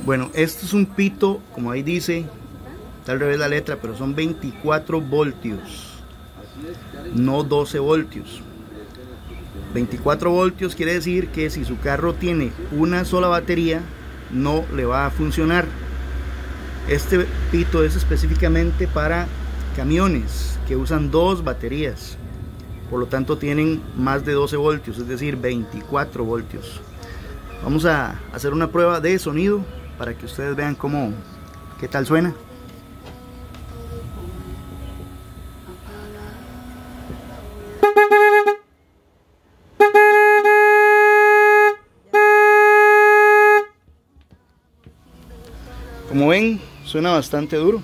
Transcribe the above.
Bueno, esto es un pito, como ahí dice, está al revés la letra, pero son 24 voltios, no 12 voltios. 24 voltios quiere decir que si su carro tiene una sola batería, no le va a funcionar. Este pito es específicamente para camiones que usan dos baterías, por lo tanto tienen más de 12 voltios, es decir, 24 voltios. Vamos a hacer una prueba de sonido para que ustedes vean qué tal suena. Como ven, suena bastante duro.